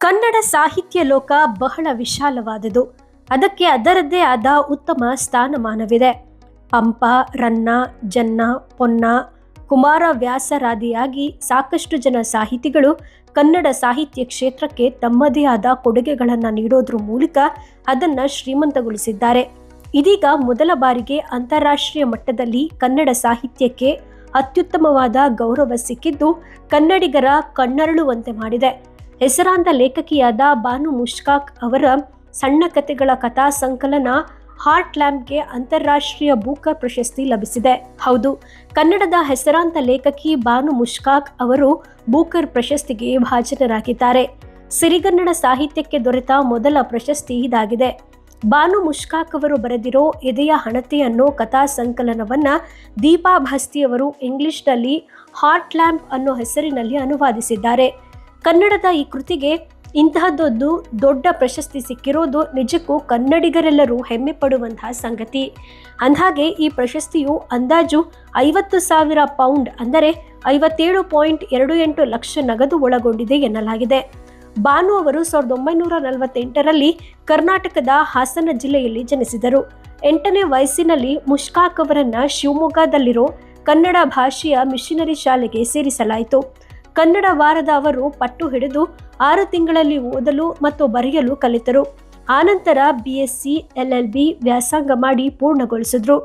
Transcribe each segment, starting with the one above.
ಕನ್ನಡ ಸಾಹಿತ್ಯ ಲೋಕ ಬಹಳ ವಿಶಾಲವಾದುದು. ಅದಕ್ಕೆ ಅದರದ್ದೇ ಆದ ಉತ್ತಮ ಸ್ಥಾನಮಾನವಿದೆ. ಪಂಪ, ರನ್ನ, ಜನ್ನ, ಪೊನ್ನ, ಕುಮಾರವ್ಯಾಸರಾದಿಯಾಗಿ ಸಾಕಷ್ಟು ಜನ ಸಾಹಿತಿಗಳು ಕನ್ನಡ ಸಾಹಿತ್ಯ ಕ್ಷೇತ್ರಕ್ಕೆ ತಮ್ಮದೇ ಆದ ಕೊಡುಗೆಗಳನ್ನು ನೀಡೋದ್ರ ಮೂಲಕ ಅದನ್ನು ಶ್ರೀಮಂತಗೊಳಿಸಿದ್ದಾರೆ. ಇದೀಗ ಮೊದಲ ಬಾರಿಗೆ ಅಂತಾರಾಷ್ಟ್ರೀಯ ಮಟ್ಟದಲ್ಲಿ ಕನ್ನಡ ಸಾಹಿತ್ಯಕ್ಕೆ ಅತ್ಯುತ್ತಮವಾದ ಗೌರವ ಸಿಕ್ಕಿದ್ದು ಕನ್ನಡಿಗರ ಕಣ್ಣರಳುವಂತೆ ಮಾಡಿದೆ. ಹೆಸರಾಂತ ಲೇಖಕಿಯಾದ ಬಾನು ಮುಷ್ಕಾಕ್ ಅವರ ಸಣ್ಣ ಕಥೆಗಳ ಕಥಾ ಸಂಕಲನ ಹಾರ್ಟ್ ಲ್ಯಾಂಪ್ಗೆ ಅಂತಾರಾಷ್ಟ್ರೀಯ ಬೂಕರ್ ಪ್ರಶಸ್ತಿ ಲಭಿಸಿದೆ. ಹೌದು, ಕನ್ನಡದ ಹೆಸರಾಂತ ಲೇಖಕಿ ಬಾನು ಮುಷ್ಕಾಕ್ ಅವರು ಬೂಕರ್ ಪ್ರಶಸ್ತಿಗೆ ಭಾಜನರಾಗಿದ್ದಾರೆ. ಸಿರಿಗನ್ನಡ ಸಾಹಿತ್ಯಕ್ಕೆ ದೊರೆತ ಮೊದಲ ಪ್ರಶಸ್ತಿ ಇದಾಗಿದೆ. ಬಾನು ಮುಷ್ಕಾಕ್ ಅವರು ಬರೆದಿರೋ ಎದೆಯ ಹಣತೆ ಅನ್ನೋ ಕಥಾ ಸಂಕಲನವನ್ನ ದೀಪಾ ಭಸ್ತಿಯವರು ಇಂಗ್ಲಿಷ್ನಲ್ಲಿ ಹಾರ್ಟ್ ಲ್ಯಾಂಪ್ ಅನ್ನೋ ಹೆಸರಿನಲ್ಲಿ ಅನುವಾದಿಸಿದ್ದಾರೆ. ಕನ್ನಡದ ಈ ಕೃತಿಗೆ ಇಂತಹದ್ದೊಂದು ದೊಡ್ಡ ಪ್ರಶಸ್ತಿ ಸಿಕ್ಕಿರೋದು ನಿಜಕ್ಕೂ ಕನ್ನಡಿಗರೆಲ್ಲರೂ ಹೆಮ್ಮೆ ಪಡುವಂತಹ ಸಂಗತಿ. ಅಂದಹಾಗೆ ಈ ಪ್ರಶಸ್ತಿಯು ಅಂದಾಜು 50,000 ಪೌಂಡ್ ಅಂದರೆ 57.28 ಲಕ್ಷ ನಗದು ಒಳಗೊಂಡಿದೆ ಎನ್ನಲಾಗಿದೆ. ಬಾನು ಅವರು 1948ರಲ್ಲಿ ಕರ್ನಾಟಕದ ಹಾಸನ ಜಿಲ್ಲೆಯಲ್ಲಿ ಜನಿಸಿದರು. 8ನೇ ವಯಸ್ಸಿನಲ್ಲಿ ಮುಷ್ಕಾಕ್ ಅವರನ್ನ ಶಿವಮೊಗ್ಗದಲ್ಲಿರೋ ಕನ್ನಡ ಭಾಷೆಯ ಮಿಷನರಿ ಶಾಲೆಗೆ ಸೇರಿಸಲಾಯಿತು. ಕನ್ನಡ ವಾರದ ಅವರು ಪಟ್ಟು ಹಿಡಿದು 6 ತಿಂಗಳಲ್ಲಿ ಓದಲು ಮತ್ತು ಬರೆಯಲು ಕಲಿತರು. ಆನಂತರ BSc LLB ವ್ಯಾಸಂಗ ಮಾಡಿ ಪೂರ್ಣಗೊಳಿಸಿದ್ರು.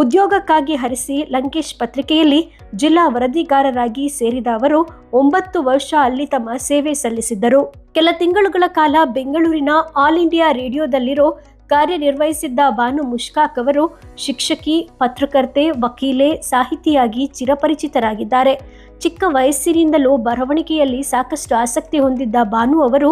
ಉದ್ಯೋಗಕ್ಕಾಗಿ ಹರಿಸಿ ಲಂಕೇಶ್ ಪತ್ರಿಕೆಯಲ್ಲಿ ಜಿಲ್ಲಾ ವರದಿಗಾರರಾಗಿ ಸೇರಿದ ಅವರು 9 ವರ್ಷ ಅಲ್ಲಿ ತಮ್ಮ ಸೇವೆ ಸಲ್ಲಿಸಿದ್ದರು. ಕೆಲ ತಿಂಗಳುಗಳ ಕಾಲ ಬೆಂಗಳೂರಿನ ಆಲ್ ಇಂಡಿಯಾ ರೇಡಿಯೋದಲ್ಲಿರೋ ಕಾರ್ಯನಿರ್ವಹಿಸಿದ್ದ ಬಾನು ಮುಷ್ಕಾಕ್ ಅವರು ಶಿಕ್ಷಕಿ, ಪತ್ರಕರ್ತೆ, ವಕೀಲೆ, ಸಾಹಿತಿಯಾಗಿ ಚಿರಪರಿಚಿತರಾಗಿದ್ದಾರೆ. ಚಿಕ್ಕ ವಯಸ್ಸಿನಿಂದಲೂ ಬರವಣಿಗೆಯಲ್ಲಿ ಸಾಕಷ್ಟು ಆಸಕ್ತಿ ಹೊಂದಿದ್ದ ಬಾನು ಅವರು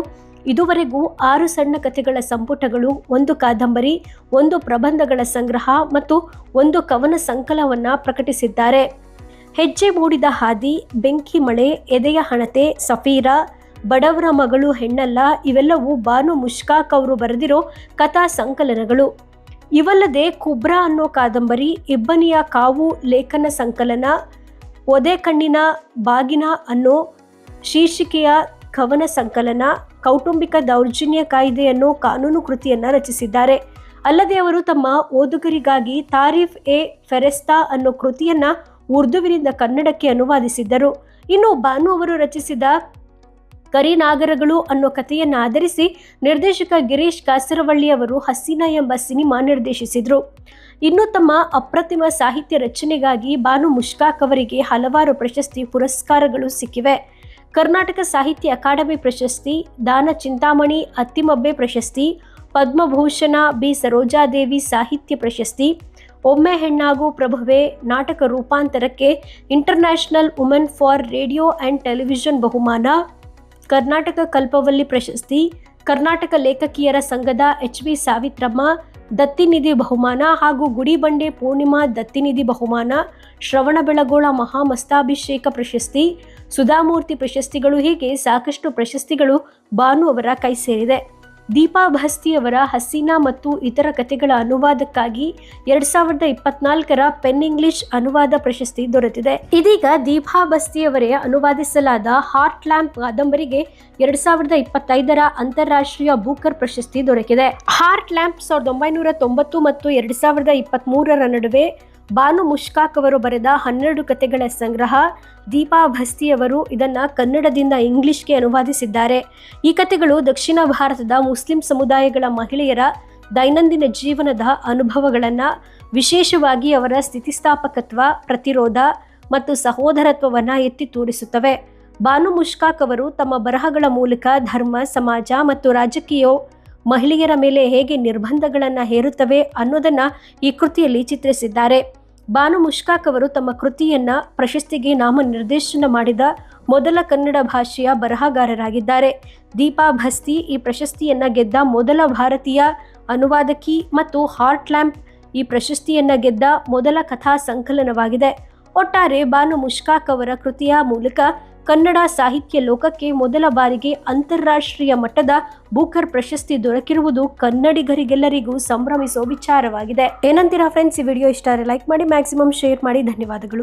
ಇದುವರೆಗೂ 6 ಸಣ್ಣ ಕಥೆಗಳ ಸಂಪುಟಗಳು, 1 ಕಾದಂಬರಿ, 1 ಪ್ರಬಂಧಗಳ ಸಂಗ್ರಹ ಮತ್ತು 1 ಕವನ ಸಂಕಲನವನ್ನು ಪ್ರಕಟಿಸಿದ್ದಾರೆ. ಹೆಜ್ಜೆ ಮೂಡಿದ ಹಾದಿ, ಬೆಂಕಿ ಮಳೆ, ಎದೆಯ ಹಣತೆ, ಸಫೀರಾ, ಬಡವರ ಮಗಳು ಹೆಣ್ಣಲ್ಲ ಇವೆಲ್ಲವೂ ಬಾನು ಮುಷ್ಕಾಕ್ ಅವರು ಬರೆದಿರೋ ಕಥಾ ಸಂಕಲನಗಳು. ಇವಲ್ಲದೆ ಕುಬ್ರಾ ಅನ್ನೋ ಕಾದಂಬರಿ, ಇಬ್ಬನಿಯ ಕಾವು ಲೇಖನ ಸಂಕಲನ, ಒದೆ ಕಣ್ಣಿನ ಬಾಗಿನ ಅನ್ನೋ ಶೀರ್ಷಿಕೆಯ ಕವನ ಸಂಕಲನ, ಕೌಟುಂಬಿಕ ದೌರ್ಜನ್ಯ ಕಾಯ್ದೆ ಅನ್ನೋ ಕಾನೂನು ಕೃತಿಯನ್ನು ರಚಿಸಿದ್ದಾರೆ. ಅಲ್ಲದೆ ಅವರು ತಮ್ಮ ಓದುಗರಿಗಾಗಿ ತಾರೀಫ್ ಎ ಫೆರೆಸ್ತಾ ಅನ್ನೋ ಕೃತಿಯನ್ನ ಉರ್ದುವಿನಿಂದ ಕನ್ನಡಕ್ಕೆ ಅನುವಾದಿಸಿದ್ದರು. ಇನ್ನು ಬಾನು ಅವರು ರಚಿಸಿದ ಕರಿನಾಗರಗಳು ಅನ್ನೋ ಕಥೆಯನ್ನು ಆಧರಿಸಿ ನಿರ್ದೇಶಕ ಗಿರೀಶ್ ಕಾಸರವಳ್ಳಿ ಅವರು ಹಸೀನಾ ಎಂಬ ಸಿನಿಮಾ ನಿರ್ದೇಶಿಸಿದರು. ಇನ್ನು ತಮ್ಮ ಅಪ್ರತಿಮ ಸಾಹಿತ್ಯ ರಚನೆಗಾಗಿ ಬಾನು ಮುಷ್ಕಾಕ್ ಅವರಿಗೆ ಹಲವಾರು ಪ್ರಶಸ್ತಿ ಪುರಸ್ಕಾರಗಳು ಸಿಕ್ಕಿವೆ. ಕರ್ನಾಟಕ ಸಾಹಿತ್ಯ ಅಕಾಡೆಮಿ ಪ್ರಶಸ್ತಿ, ದಾನ ಚಿಂತಾಮಣಿ ಅತ್ತಿಮಬ್ಬೆ ಪ್ರಶಸ್ತಿ, ಪದ್ಮಭೂಷಣ ಬಿ ಸರೋಜಾದೇವಿ ಸಾಹಿತ್ಯ ಪ್ರಶಸ್ತಿ, ಒಮ್ಮೆ ಹೆಣ್ಣಾಗು ಪ್ರಭುವೆ ನಾಟಕ ರೂಪಾಂತರಕ್ಕೆ international women for radio and television ಬಹುಮಾನ, ಕರ್ನಾಟಕ ಕಲ್ಪವಲ್ಲಿ ಪ್ರಶಸ್ತಿ, ಕರ್ನಾಟಕ ಲೇಖಕಿಯರ ಸಂಘದ HV ಸಾವಿತ್ರಮ್ಮ ದತ್ತಿನಿಧಿ ಬಹುಮಾನ ಹಾಗೂ ಗುಡಿಬಂಡೆ ಪೂರ್ಣಿಮಾ ದತ್ತಿನಿಧಿ ಬಹುಮಾನ, ಶ್ರವಣಬೆಳಗೊಳ ಮಹಾಮಸ್ತಾಭಿಷೇಕ ಪ್ರಶಸ್ತಿ, ಸುಧಾಮೂರ್ತಿ ಪ್ರಶಸ್ತಿಗಳು ಹೀಗೆ ಸಾಕಷ್ಟು ಪ್ರಶಸ್ತಿಗಳು ಬಾನು ಅವರ ಕೈ ಸೇರಿದೆ. ದೀಪಾ ಭಸ್ತಿಯವರ ಹಸೀನಾ ಮತ್ತು ಇತರ ಕಥೆಗಳ ಅನುವಾದಕ್ಕಾಗಿ 2024ರ ಪೆನ್ ಇಂಗ್ಲಿಷ್ ಅನುವಾದ ಪ್ರಶಸ್ತಿ ದೊರೆತಿದೆ. ಇದೀಗ ದೀಪಾ ಭಸ್ತಿಯವರೇ ಅನುವಾದಿಸಲಾದ ಹಾರ್ಟ್ ಲ್ಯಾಂಪ್ ಕಾದಂಬರಿಗೆ 2025ರ ಅಂತಾರಾಷ್ಟ್ರೀಯ ಬೂಕರ್ ಪ್ರಶಸ್ತಿ ದೊರಕಿದೆ. ಹಾರ್ಟ್ ಲ್ಯಾಂಪ್ 1990 ಮತ್ತು 2023ರ ನಡುವೆ ಬಾನು ಮುಷ್ಕಾಕ್ ಅವರು ಬರೆದ 12 ಕಥೆಗಳ ಸಂಗ್ರಹ. ದೀಪಾ ಭಸ್ತಿಯವರು ಇದನ್ನ ಕನ್ನಡದಿಂದ ಇಂಗ್ಲಿಷ್ಗೆ ಅನುವಾದಿಸಿದ್ದಾರೆ. ಈ ಕಥೆಗಳು ದಕ್ಷಿಣ ಭಾರತದ ಮುಸ್ಲಿಂ ಸಮುದಾಯಗಳ ಮಹಿಳೆಯರ ದೈನಂದಿನ ಜೀವನದ ಅನುಭವಗಳನ್ನು, ವಿಶೇಷವಾಗಿ ಅವರ ಸ್ಥಿತಿಸ್ಥಾಪಕತ್ವ, ಪ್ರತಿರೋಧ ಮತ್ತು ಸಹೋದರತ್ವವನ್ನು ಎತ್ತಿ ತೋರಿಸುತ್ತವೆ. ಬಾನು ಮುಷ್ಕಾಕ್ ಅವರು ತಮ್ಮ ಬರಹಗಳ ಮೂಲಕ ಧರ್ಮ, ಸಮಾಜ ಮತ್ತು ರಾಜಕೀಯ ಮಹಿಳೆಯರ ಮೇಲೆ ಹೇಗೆ ನಿರ್ಬಂಧಗಳನ್ನು ಹೇರುತ್ತವೆ ಅನ್ನೋದನ್ನು ಈ ಕೃತಿಯಲ್ಲಿ ಚಿತ್ರಿಸಿದ್ದಾರೆ. ಬಾನು ಮುಷ್ಕಾಕ್ ಅವರು ತಮ್ಮ ಕೃತಿಯನ್ನ ಪ್ರಶಸ್ತಿಗೆ ನಾಮನಿರ್ದೇಶನ ಮಾಡಿದ ಮೊದಲ ಕನ್ನಡ ಭಾಷೆಯ ಬರಹಗಾರರಾಗಿದ್ದಾರೆ. ದೀಪಾ ಭಸ್ತಿ ಈ ಪ್ರಶಸ್ತಿಯನ್ನ ಗೆದ್ದ ಮೊದಲ ಭಾರತೀಯ ಅನುವಾದಕಿ ಮತ್ತು ಹಾರ್ಟ್ ಲ್ಯಾಂಪ್ ಈ ಪ್ರಶಸ್ತಿಯನ್ನ ಗೆದ್ದ ಮೊದಲ ಕಥಾ ಸಂಕಲನವಾಗಿದೆ. ಒಟ್ಟಾರೆ ಬಾನು ಮುಷ್ಕಾಕ್ ಅವರ ಕೃತಿಯ ಮೂಲಕ ಕನ್ನಡ ಸಾಹಿತ್ಯ ಲೋಕಕ್ಕೆ ಮೊದಲ ಬಾರಿಗೆ ಅಂತಾರಾಷ್ಟ್ರೀಯ ಮಟ್ಟದ ಬೂಕರ್ ಪ್ರಶಸ್ತಿ ದೊರಕಿರುವುದು ಕನ್ನಡಿಗರಿಗೆಲ್ಲರಿಗೂ ಸಂಭ್ರಮಿಸುವ ವಿಚಾರವಾಗಿದೆ. ಏನಂತೀರಾ ಫ್ರೆಂಡ್ಸ್? ಈ ವಿಡಿಯೋ ಇಷ್ಟ ಆದರೆ ಲೈಕ್ ಮಾಡಿ, ಮ್ಯಾಕ್ಸಿಮಮ್ ಶೇರ್ ಮಾಡಿ. ಧನ್ಯವಾದಗಳು.